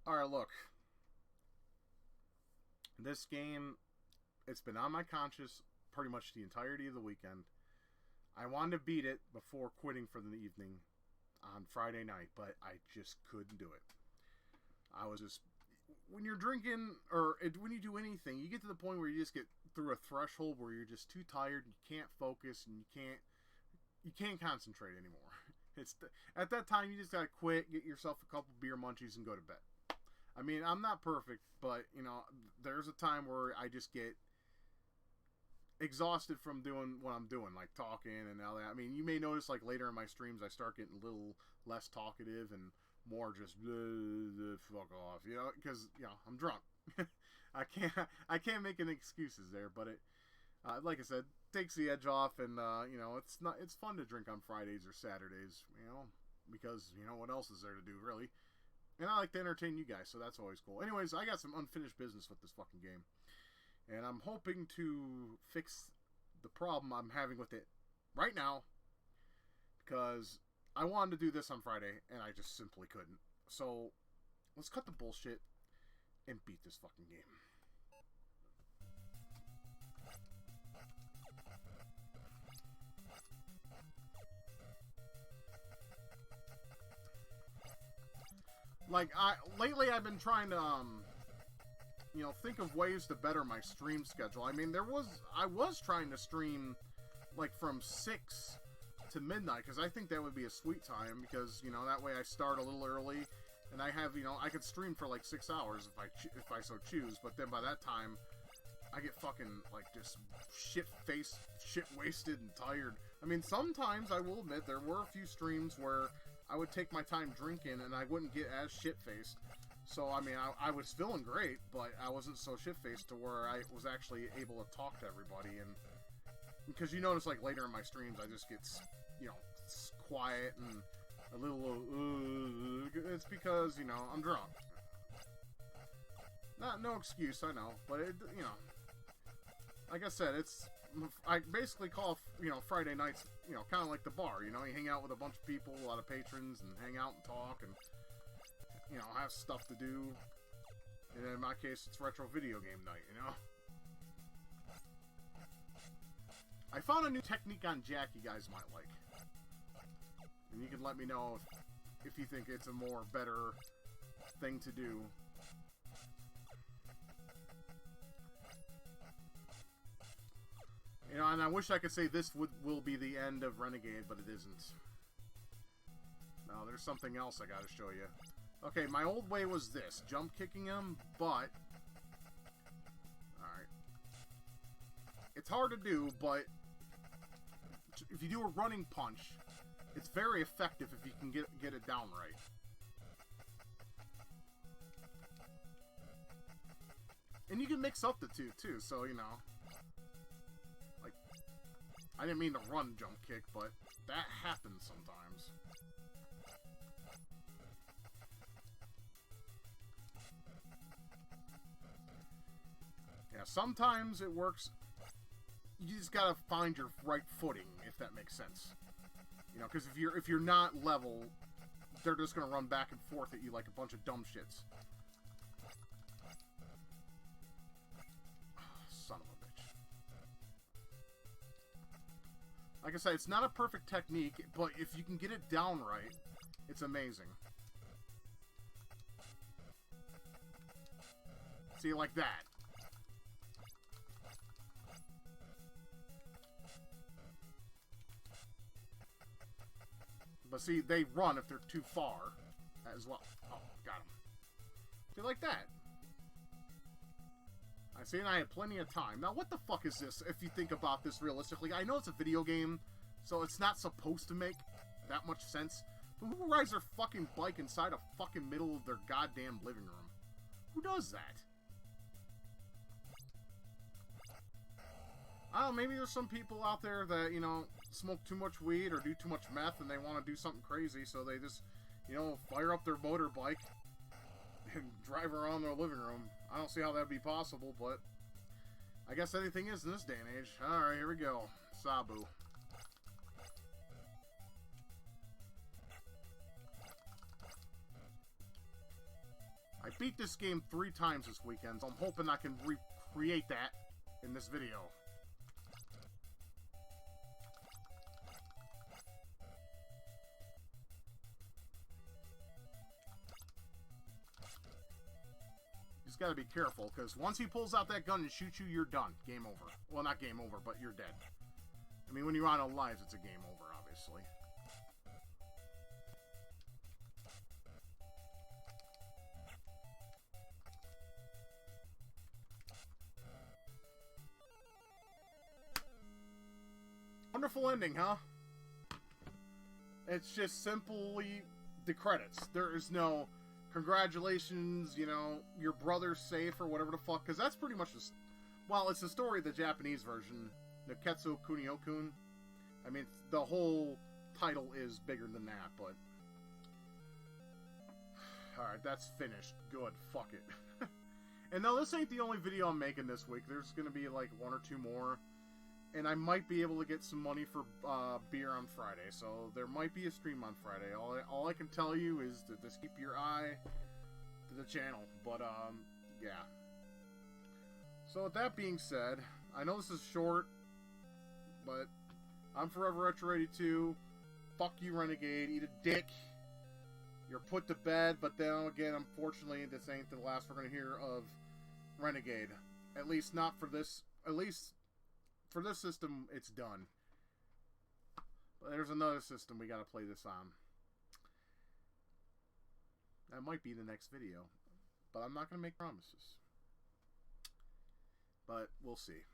Alright, look. This game, it's been on my conscience pretty much the entirety of the weekend. I wanted to beat it before quitting for the evening on Friday night, but I just couldn't do it. I was just... When you're drinking, or when you do anything, you get to the point where you just get through a threshold where you're just too tired, and you can't focus, and you can't concentrate anymore. At that time, you just gotta quit, get yourself a couple beer munchies, and go to bed. I mean, I'm not perfect, but, you know, there's a time where I just get exhausted from doing what I'm doing, like talking and all that. I mean, you may notice, like, later in my streams, I start getting a little less talkative and more just fuck off, you know, because, you know, I'm drunk. I can't make any excuses there, but it, like I said, takes the edge off, and you know, it's fun to drink on Fridays or Saturdays, you know, because, you know, what else is there to do, really? And I like to entertain you guys, so that's always cool. Anyways, I got some unfinished business with this fucking game, and I'm hoping to fix the problem I'm having with it right now, because I wanted to do this on Friday, and I just simply couldn't. So, let's cut the bullshit and beat this fucking game. Like, lately I've been trying to, you know, think of ways to better my stream schedule. I mean, I was trying to stream, like, from 6 to midnight, because I think that would be a sweet time, because, you know, that way I start a little early, and I have, you know, I could stream for, like, 6 hours if I so choose, but then by that time, I get fucking, like, just shit-faced, shit-wasted, and tired. I mean, sometimes, I will admit, there were a few streams where I would take my time drinking, and I wouldn't get as shit-faced. So, I mean, I was feeling great, but I wasn't so shit-faced to where I was actually able to talk to everybody, and... Because you notice, like, later in my streams, I just get, you know, quiet and a little, it's because, you know, I'm drunk. No excuse, I know, but, it, you know... Like I said, I basically call, you know, Friday nights, you know, kind of like the bar, you know? You hang out with a bunch of people, a lot of patrons, and hang out and talk, and, you know, have stuff to do. And in my case, it's retro video game night, you know? I found a new technique on Jack you guys might like. And you can let me know if you think it's a more better thing to do. You know, and I wish I could say this will be the end of Renegade, but it isn't. No, there's something else I gotta show you. Okay, my old way was this. Jump kicking him, but... Alright. It's hard to do, but... If you do a running punch, it's very effective if you can get it down right. And you can mix up the two, too, so, you know... Like, I didn't mean to run jump kick, but that happens sometimes. Yeah, sometimes it works. You just gotta find your right footing, if that makes sense. You know, because if you're not level, they're just gonna run back and forth at you like a bunch of dumb shits. Son of a bitch. Like I said, it's not a perfect technique, but if you can get it down right, it's amazing. See, like that. But see, they run if they're too far as well. Oh, got him. See, like that. I see, and I had plenty of time. Now, what the fuck is this, if you think about this realistically? I know it's a video game, so it's not supposed to make that much sense. But who rides their fucking bike inside a fucking middle of their goddamn living room? Who does that? I don't know, maybe there's some people out there that, you know, smoke too much weed or do too much meth and they want to do something crazy, so they just, you know, fire up their motorbike and drive around their living room. I don't see how that'd be possible, but I guess anything is in this day and age. Alright, here we go. Sabu. I beat this game 3 times this weekend, so I'm hoping I can recreate that in this video. Just gotta be careful, because once he pulls out that gun and shoots you, you're done. Game over. Well, not game over, but you're dead. I mean, when you're out of lives, it's a game over, obviously. Wonderful ending, huh? It's just simply the credits. There is no congratulations, you know, your brother's safe or whatever the fuck, because that's pretty much just, well, it's the story of the Japanese version, Neketsu Kunio-kun. I mean, the whole title is bigger than that, but alright, that's finished. Good, fuck it. And no, this ain't the only video I'm making this week. There's gonna be like 1 or 2 more. And I might be able to get some money for beer on Friday, so there might be a stream on Friday. All I can tell you is to just keep your eye to the channel. But, yeah. So with that being said, I know this is short, but I'm ForeverRetro82. Fuck you, Renegade. Eat a dick. You're put to bed, but then again, unfortunately, this ain't the last we're going to hear of Renegade. At least not for this, for this system, it's done. But there's another system we gotta play this on. That might be the next video. But I'm not gonna make promises. But we'll see.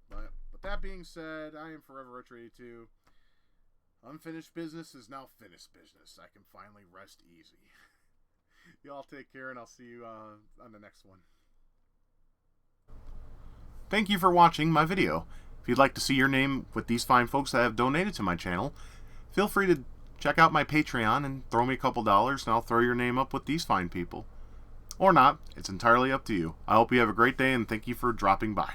But with that being said, I am ForeverRetro82. Unfinished business is now finished business. I can finally rest easy. Y'all take care, and I'll see you on the next one. Thank you for watching my video. If you'd like to see your name with these fine folks that have donated to my channel, feel free to check out my Patreon and throw me a couple dollars and I'll throw your name up with these fine people. Or not, it's entirely up to you. I hope you have a great day and thank you for dropping by.